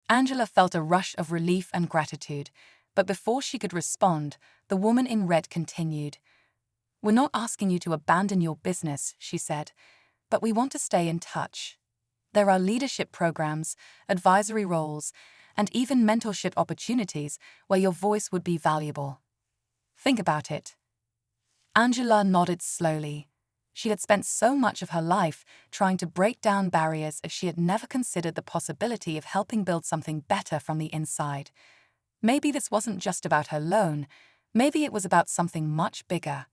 Angela felt a rush of relief and gratitude, but before she could respond, the woman in red continued. "We're not asking you to abandon your business," she said, "but we want to stay in touch. There are leadership programs, advisory roles, and even mentorship opportunities where your voice would be valuable. Think about it." Angela nodded slowly. She had spent so much of her life trying to break down barriers as she had never considered the possibility of helping build something better from the inside. Maybe this wasn't just about her loan, maybe it was about something much bigger.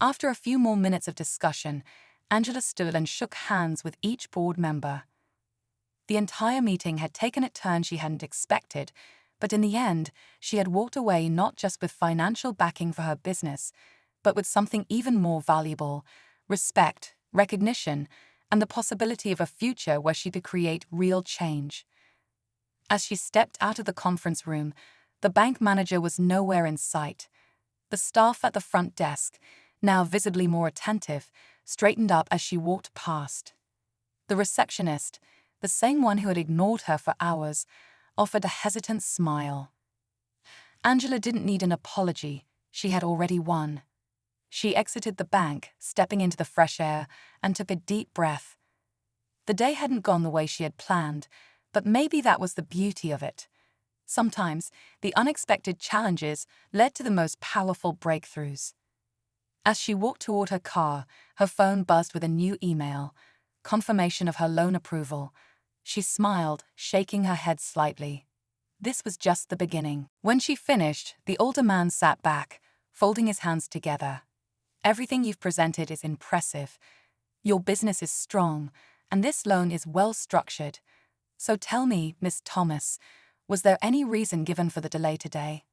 After a few more minutes of discussion, Angela stood and shook hands with each board member. The entire meeting had taken a turn she hadn't expected, but in the end, she had walked away not just with financial backing for her business, but with something even more valuable: respect, recognition, and the possibility of a future where she could create real change. As she stepped out of the conference room, the bank manager was nowhere in sight. The staff at the front desk, now visibly more attentive, straightened up as she walked past. The receptionist, the same one who had ignored her for hours, offered a hesitant smile. Angela didn't need an apology. She had already won. She exited the bank, stepping into the fresh air, and took a deep breath. The day hadn't gone the way she had planned, but maybe that was the beauty of it. Sometimes, the unexpected challenges led to the most powerful breakthroughs. As she walked toward her car, her phone buzzed with a new email, confirmation of her loan approval. She smiled, shaking her head slightly. This was just the beginning. When she finished, the older man sat back, folding his hands together. "Everything you've presented is impressive. Your business is strong, and this loan is well structured. So tell me, Miss Thomas, was there any reason given for the delay today?"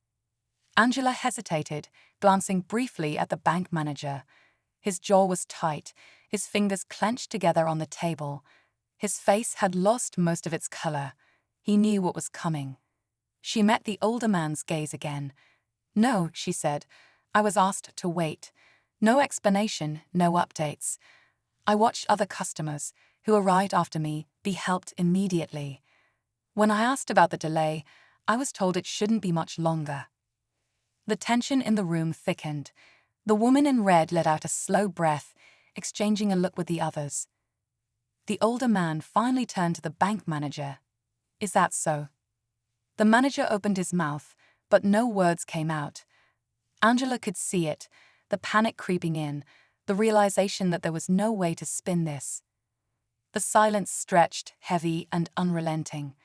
Angela hesitated, glancing briefly at the bank manager. His jaw was tight, his fingers clenched together on the table. His face had lost most of its color. He knew what was coming. She met the older man's gaze again. "No," she said. "I was asked to wait. No explanation, no updates. I watched other customers, who arrived after me, be helped immediately. When I asked about the delay, I was told it shouldn't be much longer." The tension in the room thickened. The woman in red let out a slow breath, exchanging a look with the others. The older man finally turned to the bank manager. "Is that so?" The manager opened his mouth, but no words came out. Angela could see it, the panic creeping in, the realization that there was no way to spin this. The silence stretched, heavy and unrelenting.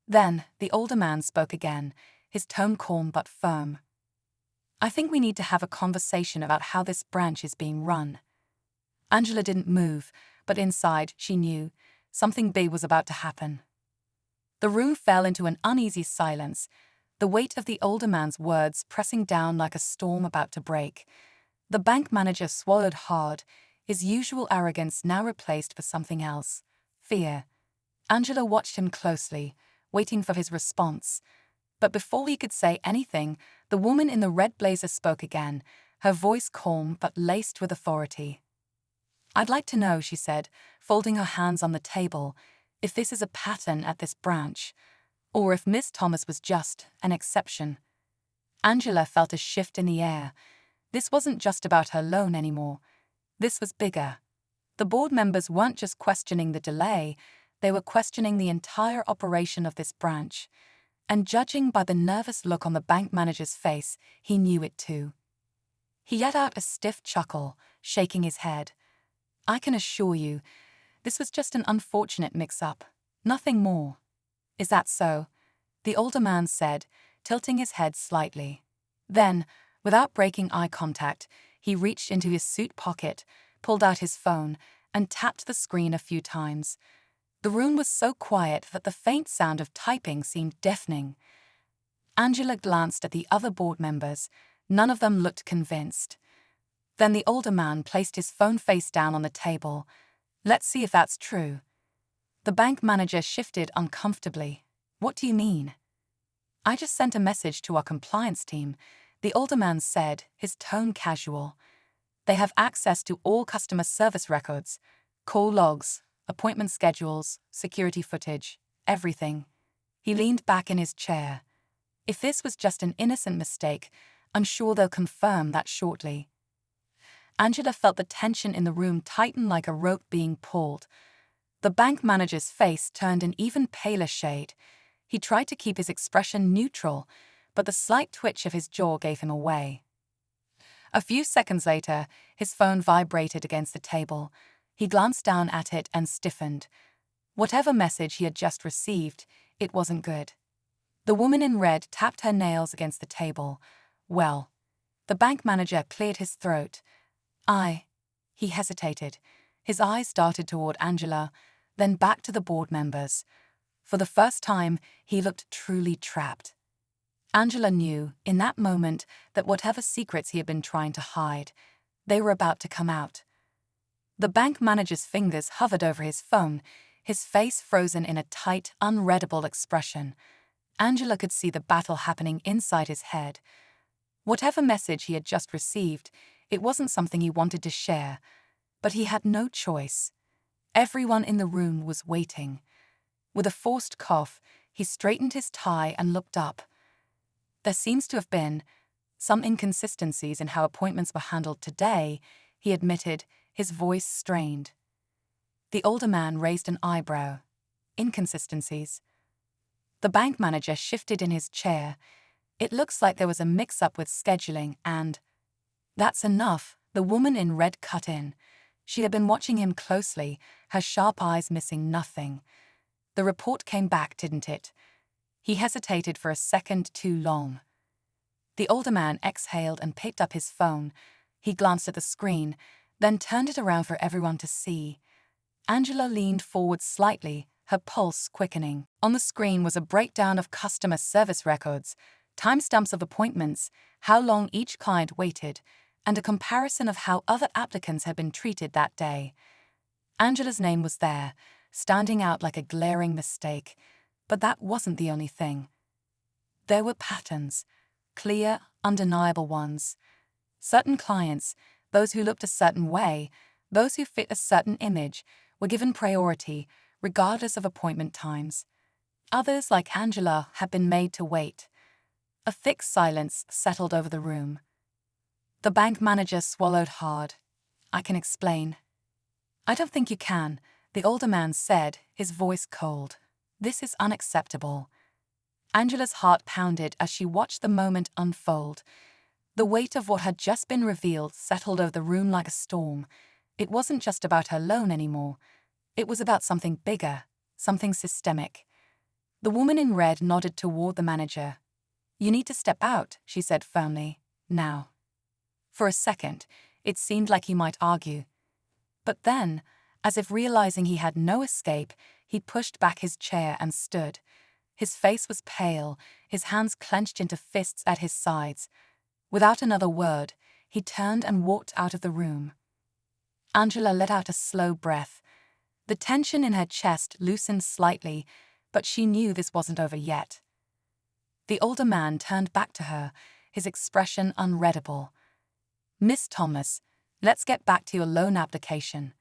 Then, the older man spoke again, his tone calm but firm. "I think we need to have a conversation about how this branch is being run." Angela didn't move, but inside, she knew, something big was about to happen. The room fell into an uneasy silence, the weight of the older man's words pressing down like a storm about to break. The bank manager swallowed hard, his usual arrogance now replaced for something else: fear. Angela watched him closely, waiting for his response. But before he could say anything, the woman in the red blazer spoke again, her voice calm but laced with authority. "I'd like to know," she said, folding her hands on the table, "if this is a pattern at this branch, or if Miss Thomas was just an exception." Angela felt a shift in the air. This wasn't just about her loan anymore. This was bigger. The board members weren't just questioning the delay, they were questioning the entire operation of this branch. And judging by the nervous look on the bank manager's face, he knew it too. He let out a stiff chuckle, shaking his head. "I can assure you, this was just an unfortunate mix-up, nothing more." "Is that so?" the older man said, tilting his head slightly. Then, without breaking eye contact, he reached into his suit pocket, pulled out his phone, and tapped the screen a few times. The room was so quiet that the faint sound of typing seemed deafening. Angela glanced at the other board members. None of them looked convinced. Then the older man placed his phone face down on the table. "Let's see if that's true." The bank manager shifted uncomfortably. "What do you mean?" "I just sent a message to our compliance team," the older man said, his tone casual. "They have access to all customer service records, call logs, appointment schedules, security footage, everything." He leaned back in his chair. If this was just an innocent mistake, I'm sure they'll confirm that shortly. Angela felt the tension in the room tighten like a rope being pulled. The bank manager's face turned an even paler shade. He tried to keep his expression neutral, but the slight twitch of his jaw gave him away. A few seconds later, his phone vibrated against the table. He glanced down at it and stiffened. Whatever message he had just received, it wasn't good. The woman in red tapped her nails against the table. Well, the bank manager cleared his throat. He hesitated. His eyes darted toward Angela, then back to the board members. For the first time, he looked truly trapped. Angela knew, in that moment, that whatever secrets he had been trying to hide, they were about to come out. The bank manager's fingers hovered over his phone, his face frozen in a tight, unreadable expression. Angela could see the battle happening inside his head. Whatever message he had just received, it wasn't something he wanted to share, but he had no choice. Everyone in the room was waiting. With a forced cough, he straightened his tie and looked up. There seems to have been some inconsistencies in how appointments were handled today, he admitted, his voice strained. The older man raised an eyebrow. Inconsistencies. The bank manager shifted in his chair. It looks like there was a mix-up with scheduling and… That's enough, the woman in red cut in. She had been watching him closely, her sharp eyes missing nothing. The report came back, didn't it? He hesitated for a second too long. The older man exhaled and picked up his phone. He glanced at the screen, then turned it around for everyone to see. Angela leaned forward slightly, her pulse quickening. On the screen was a breakdown of customer service records, timestamps of appointments, how long each client waited, and a comparison of how other applicants had been treated that day. Angela's name was there, standing out like a glaring mistake, but that wasn't the only thing. There were patterns, clear, undeniable ones. Certain clients, those who looked a certain way, those who fit a certain image, were given priority, regardless of appointment times. Others, like Angela, had been made to wait. A thick silence settled over the room. The bank manager swallowed hard. I can explain. I don't think you can, the older man said, his voice cold. This is unacceptable. Angela's heart pounded as she watched the moment unfold. The weight of what had just been revealed settled over the room like a storm. It wasn't just about her loan anymore. It was about something bigger, something systemic. The woman in red nodded toward the manager. You need to step out, she said firmly. Now. For a second, it seemed like he might argue. But then, as if realizing he had no escape, he pushed back his chair and stood. His face was pale, his hands clenched into fists at his sides. Without another word, he turned and walked out of the room. Angela let out a slow breath. The tension in her chest loosened slightly, but she knew this wasn't over yet. The older man turned back to her, his expression unreadable. Miss Thomas, let's get back to your loan application.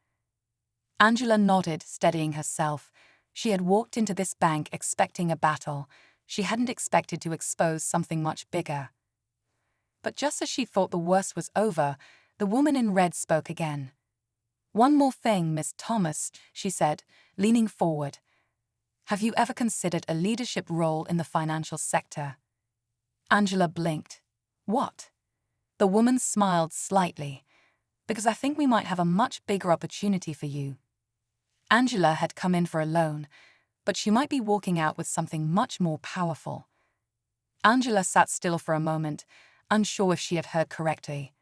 Angela nodded, steadying herself. She had walked into this bank expecting a battle. She hadn't expected to expose something much bigger. But just as she thought the worst was over, the woman in red spoke again. One more thing, Miss Thomas, she said, leaning forward. Have you ever considered a leadership role in the financial sector? Angela blinked. What? The woman smiled slightly. Because I think we might have a much bigger opportunity for you. Angela had come in for a loan, but she might be walking out with something much more powerful. Angela sat still for a moment, unsure if she had heard correctly.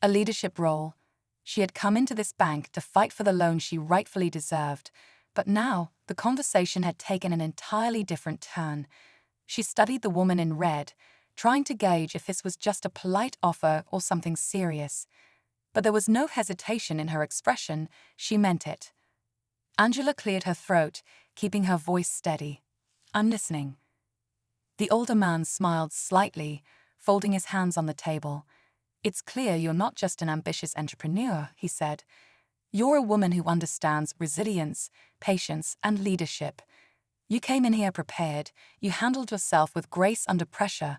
A leadership role. She had come into this bank to fight for the loan she rightfully deserved, but now the conversation had taken an entirely different turn. She studied the woman in red, trying to gauge if this was just a polite offer or something serious. But there was no hesitation in her expression. She meant it. Angela cleared her throat, keeping her voice steady. I'm listening. The older man smiled slightly, folding his hands on the table. It's clear you're not just an ambitious entrepreneur, he said. You're a woman who understands resilience, patience, and leadership. You came in here prepared, you handled yourself with grace under pressure,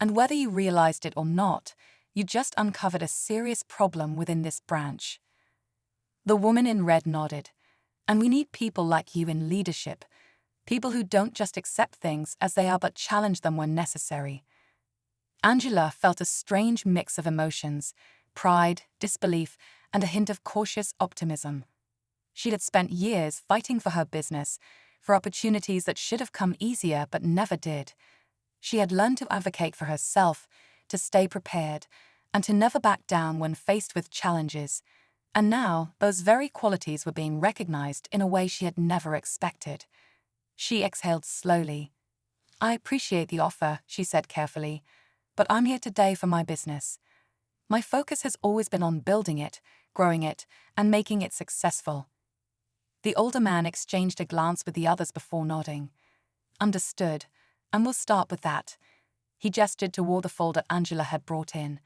and whether you realized it or not, you just uncovered a serious problem within this branch. The woman in red nodded. And we need people like you in leadership, people who don't just accept things as they are but challenge them when necessary. Angela felt a strange mix of emotions, pride, disbelief, and a hint of cautious optimism. She had spent years fighting for her business, for opportunities that should have come easier but never did. She had learned to advocate for herself, to stay prepared, and to never back down when faced with challenges. And now, those very qualities were being recognized in a way she had never expected. She exhaled slowly. "I appreciate the offer," she said carefully, "but I'm here today for my business. My focus has always been on building it, growing it, and making it successful." The older man exchanged a glance with the others before nodding. "Understood, and we'll start with that." He gestured toward the folder Angela had brought in.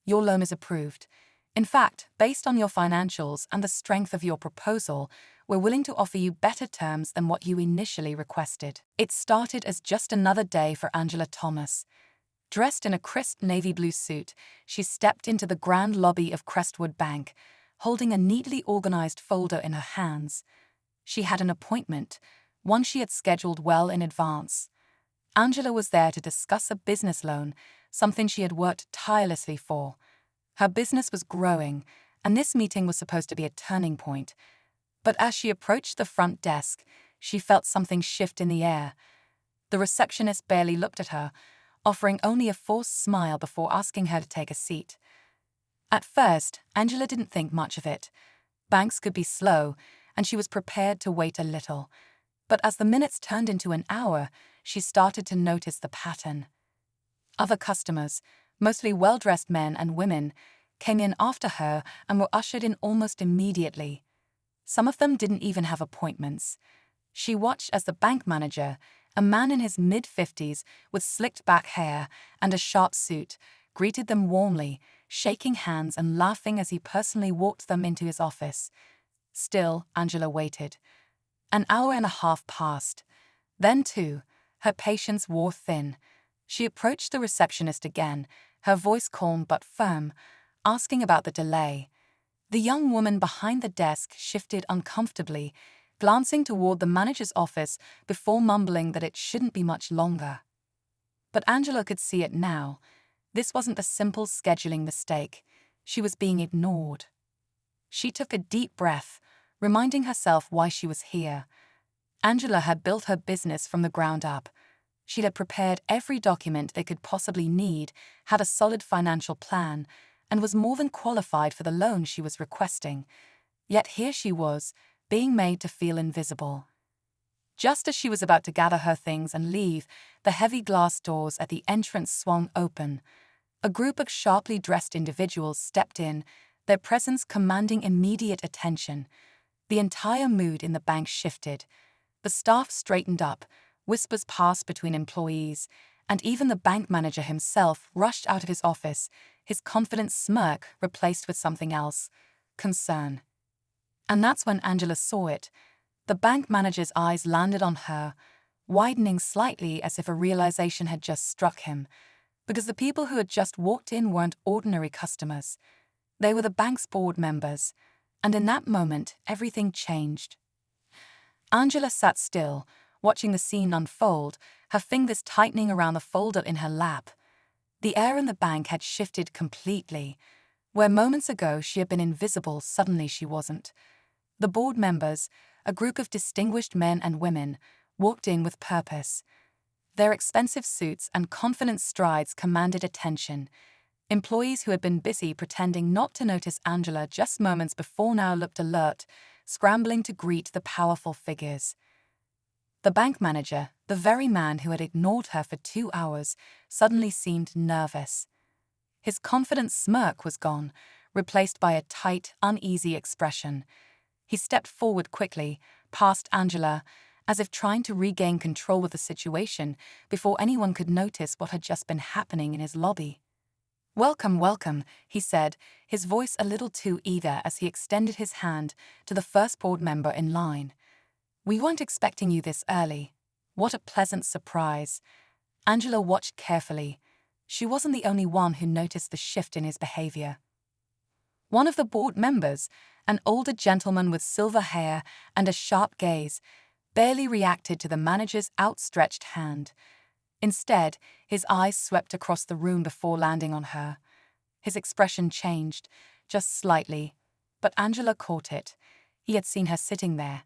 "Your loan is approved. In fact, based on your financials and the strength of your proposal, we're willing to offer you better terms than what you initially requested." It started as just another day for Angela Thomas. Dressed in a crisp navy blue suit, she stepped into the grand lobby of Crestwood Bank, holding a neatly organized folder in her hands. She had an appointment, one she had scheduled well in advance. Angela was there to discuss a business loan, something she had worked tirelessly for. Her business was growing, and this meeting was supposed to be a turning point. But as she approached the front desk, she felt something shift in the air. The receptionist barely looked at her, offering only a forced smile before asking her to take a seat. At first, Angela didn't think much of it. Banks could be slow, and she was prepared to wait a little. But as the minutes turned into an hour, she started to notice the pattern. Other customers, mostly well-dressed men and women, came in after her and were ushered in almost immediately. Some of them didn't even have appointments. She watched as the bank manager, a man in his mid-50s with slicked-back hair and a sharp suit, greeted them warmly, shaking hands and laughing as he personally walked them into his office. Still, Angela waited. An hour and a half passed. Then, too, her patience wore thin. She approached the receptionist again, her voice calm but firm, asking about the delay. The young woman behind the desk shifted uncomfortably, glancing toward the manager's office before mumbling that it shouldn't be much longer. But Angela could see it now. This wasn't a simple scheduling mistake. She was being ignored. She took a deep breath, reminding herself why she was here. Angela had built her business from the ground up. She had prepared every document they could possibly need, had a solid financial plan, and was more than qualified for the loan she was requesting. Yet here she was, being made to feel invisible. Just as she was about to gather her things and leave, the heavy glass doors at the entrance swung open. A group of sharply dressed individuals stepped in, their presence commanding immediate attention. The entire mood in the bank shifted. The staff straightened up, whispers passed between employees, and even the bank manager himself rushed out of his office, his confident smirk replaced with something else: concern. And that's when Angela saw it. The bank manager's eyes landed on her, widening slightly as if a realization had just struck him. Because the people who had just walked in weren't ordinary customers. They were the bank's board members, and in that moment, everything changed. Angela sat still, watching the scene unfold, her fingers tightening around the folder in her lap. The air in the bank had shifted completely. Where moments ago she had been invisible, suddenly she wasn't. The board members, a group of distinguished men and women, walked in with purpose. Their expensive suits and confident strides commanded attention. Employees who had been busy pretending not to notice Angela just moments before now looked alert, scrambling to greet the powerful figures. The bank manager, the very man who had ignored her for 2 hours, suddenly seemed nervous. His confident smirk was gone, replaced by a tight, uneasy expression. He stepped forward quickly, past Angela, as if trying to regain control of the situation before anyone could notice what had just been happening in his lobby. "Welcome, welcome," he said, his voice a little too eager as he extended his hand to the first board member in line. "We weren't expecting you this early." What a pleasant surprise. Angela watched carefully. She wasn't the only one who noticed the shift in his behavior. One of the board members, an older gentleman with silver hair and a sharp gaze, barely reacted to the manager's outstretched hand. Instead, his eyes swept across the room before landing on her. His expression changed, just slightly, but Angela caught it. He had seen her sitting there,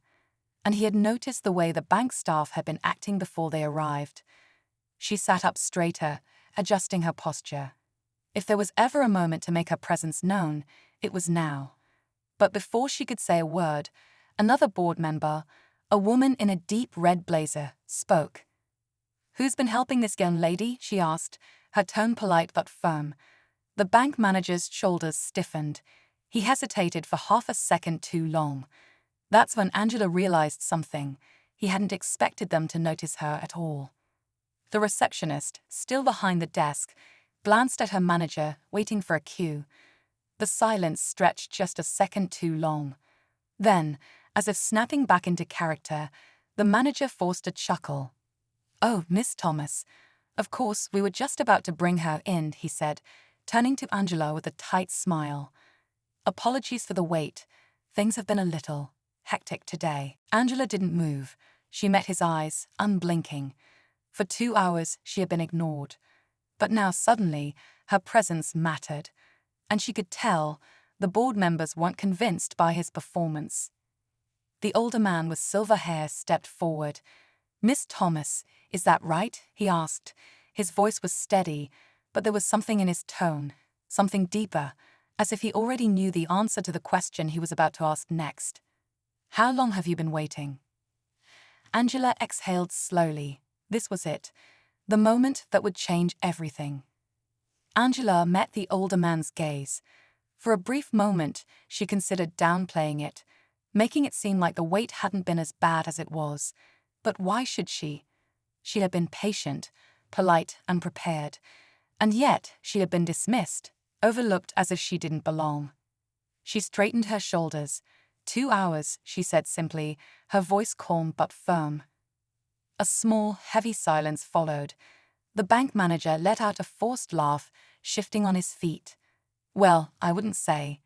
and he had noticed the way the bank staff had been acting before they arrived. She sat up straighter, adjusting her posture. If there was ever a moment to make her presence known, it was now. But before she could say a word, another board member, a woman in a deep red blazer, spoke. "Who's been helping this young lady?" she asked, her tone polite but firm. The bank manager's shoulders stiffened. He hesitated for half a second too long. That's when Angela realized something. He hadn't expected them to notice her at all. The receptionist, still behind the desk, glanced at her manager, waiting for a cue. The silence stretched just a second too long. Then, as if snapping back into character, the manager forced a chuckle. "Oh, Miss Thomas. Of course, we were just about to bring her in," he said, turning to Angela with a tight smile. "Apologies for the wait. Things have been a little hectic today." Angela didn't move. She met his eyes, unblinking. For 2 hours, she had been ignored. But now suddenly, her presence mattered. And she could tell the board members weren't convinced by his performance. The older man with silver hair stepped forward. "Miss Thomas, is that right?" he asked. His voice was steady, but there was something in his tone, something deeper, as if he already knew the answer to the question he was about to ask next. "How long have you been waiting?" Angela exhaled slowly. This was it, the moment that would change everything. Angela met the older man's gaze. For a brief moment, she considered downplaying it, making it seem like the wait hadn't been as bad as it was. But why should she? She had been patient, polite, and prepared. And yet, she had been dismissed, overlooked as if she didn't belong. She straightened her shoulders. 2 hours, she said simply, her voice calm but firm. A small, heavy silence followed. The bank manager let out a forced laugh, shifting on his feet. "Well, I wouldn't say."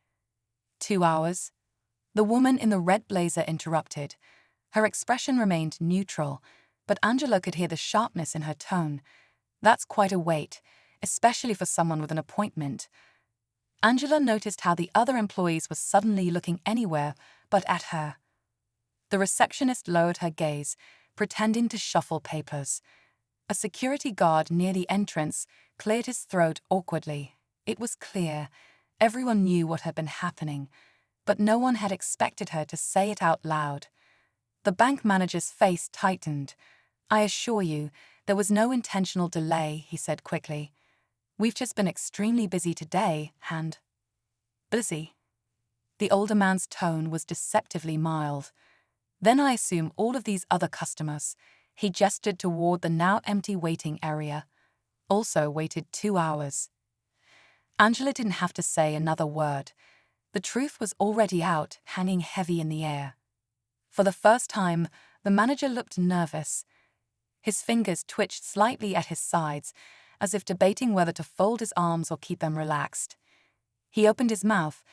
2 hours? The woman in the red blazer interrupted. Her expression remained neutral, but Angela could hear the sharpness in her tone. "That's quite a wait, especially for someone with an appointment." Angela noticed how the other employees were suddenly looking anywhere but at her. The receptionist lowered her gaze, pretending to shuffle papers. A security guard near the entrance cleared his throat awkwardly. It was clear. Everyone knew what had been happening, but no one had expected her to say it out loud. The bank manager's face tightened. "I assure you, there was no intentional delay," he said quickly. "We've just been extremely busy today, and..." "Busy?" The older man's tone was deceptively mild. "Then I assume all of these other customers," he gestured toward the now empty waiting area, "also waited 2 hours." Angela didn't have to say another word. The truth was already out, hanging heavy in the air. For the first time, the manager looked nervous. His fingers twitched slightly at his sides, as if debating whether to fold his arms or keep them relaxed. He opened his mouth,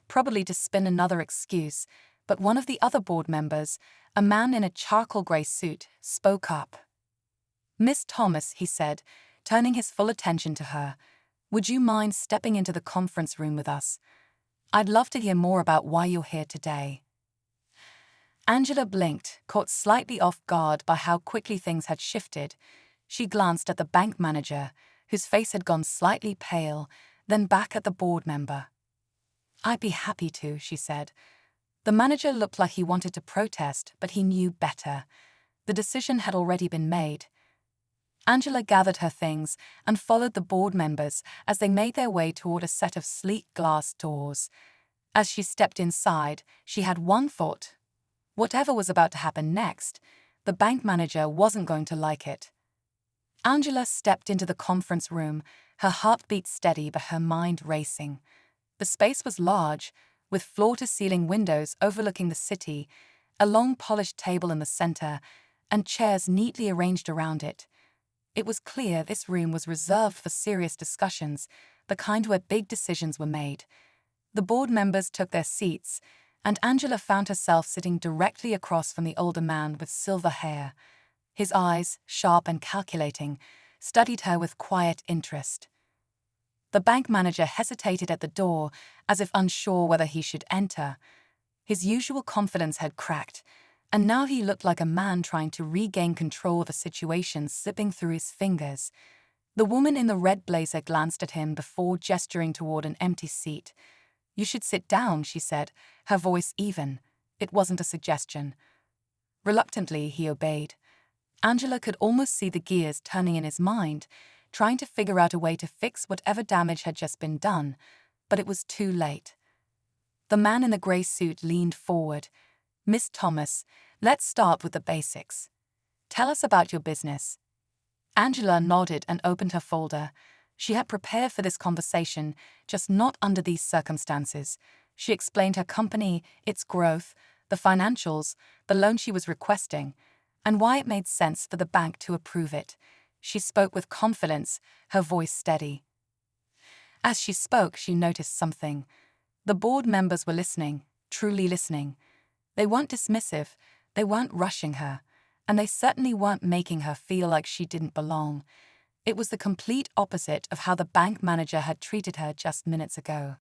probably to spin another excuse, but one of the other board members, a man in a charcoal grey suit, spoke up. "Miss Thomas," he said, turning his full attention to her, "would you mind stepping into the conference room with us? I'd love to hear more about why you're here today." Angela blinked, caught slightly off guard by how quickly things had shifted. She glanced at the bank manager, whose face had gone slightly pale, then back at the board member. "I'd be happy to," she said. The manager looked like he wanted to protest, but he knew better. The decision had already been made. Angela gathered her things and followed the board members as they made their way toward a set of sleek glass doors. As she stepped inside, she had one thought. Whatever was about to happen next, the bank manager wasn't going to like it. Angela stepped into the conference room, her heartbeat steady but her mind racing. The space was large, with floor-to-ceiling windows overlooking the city, a long polished table in the center, and chairs neatly arranged around it. It was clear this room was reserved for serious discussions, the kind where big decisions were made. The board members took their seats, and Angela found herself sitting directly across from the older man with silver hair. His eyes, sharp and calculating, studied her with quiet interest. The bank manager hesitated at the door, as if unsure whether he should enter. His usual confidence had cracked, and now he looked like a man trying to regain control of a situation slipping through his fingers. The woman in the red blazer glanced at him before gesturing toward an empty seat. "You should sit down," she said, her voice even. It wasn't a suggestion. Reluctantly, he obeyed. Angela could almost see the gears turning in his mind, trying to figure out a way to fix whatever damage had just been done, but it was too late. The man in the grey suit leaned forward. "Miss Thomas, let's start with the basics. Tell us about your business." Angela nodded and opened her folder. She had prepared for this conversation, just not under these circumstances. She explained her company, its growth, the financials, the loan she was requesting, and why it made sense for the bank to approve it. She spoke with confidence, her voice steady. As she spoke, she noticed something. The board members were listening, truly listening. They weren't dismissive, they weren't rushing her, and they certainly weren't making her feel like she didn't belong. It was the complete opposite of how the bank manager had treated her just minutes ago.